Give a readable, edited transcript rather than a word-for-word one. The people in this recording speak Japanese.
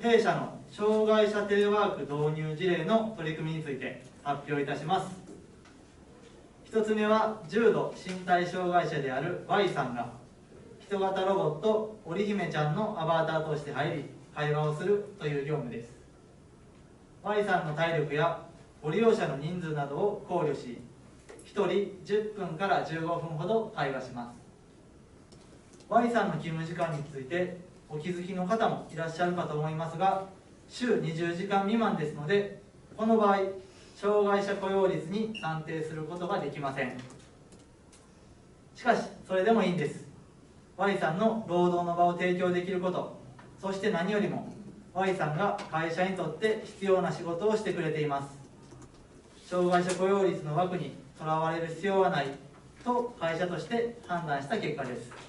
弊社の障害者テレワーク導入事例の取り組みについて発表いたします。1つ目は重度身体障害者である Y さんが人型ロボット織姫ちゃんのアバターとして入り会話をするという業務です。 Y さんの体力やご利用者の人数などを考慮し1人10分から15分ほど会話します。 Y さんの勤務時間についてお気づきの方もいらっしゃるかと思いますが、週20時間未満ですので、この場合障害者雇用率に算定することができません。しかしそれでもいいんです。 Y さんの労働の場を提供できること、そして何よりも Y さんが会社にとって必要な仕事をしてくれています。障害者雇用率の枠にとらわれる必要はないと会社として判断した結果です。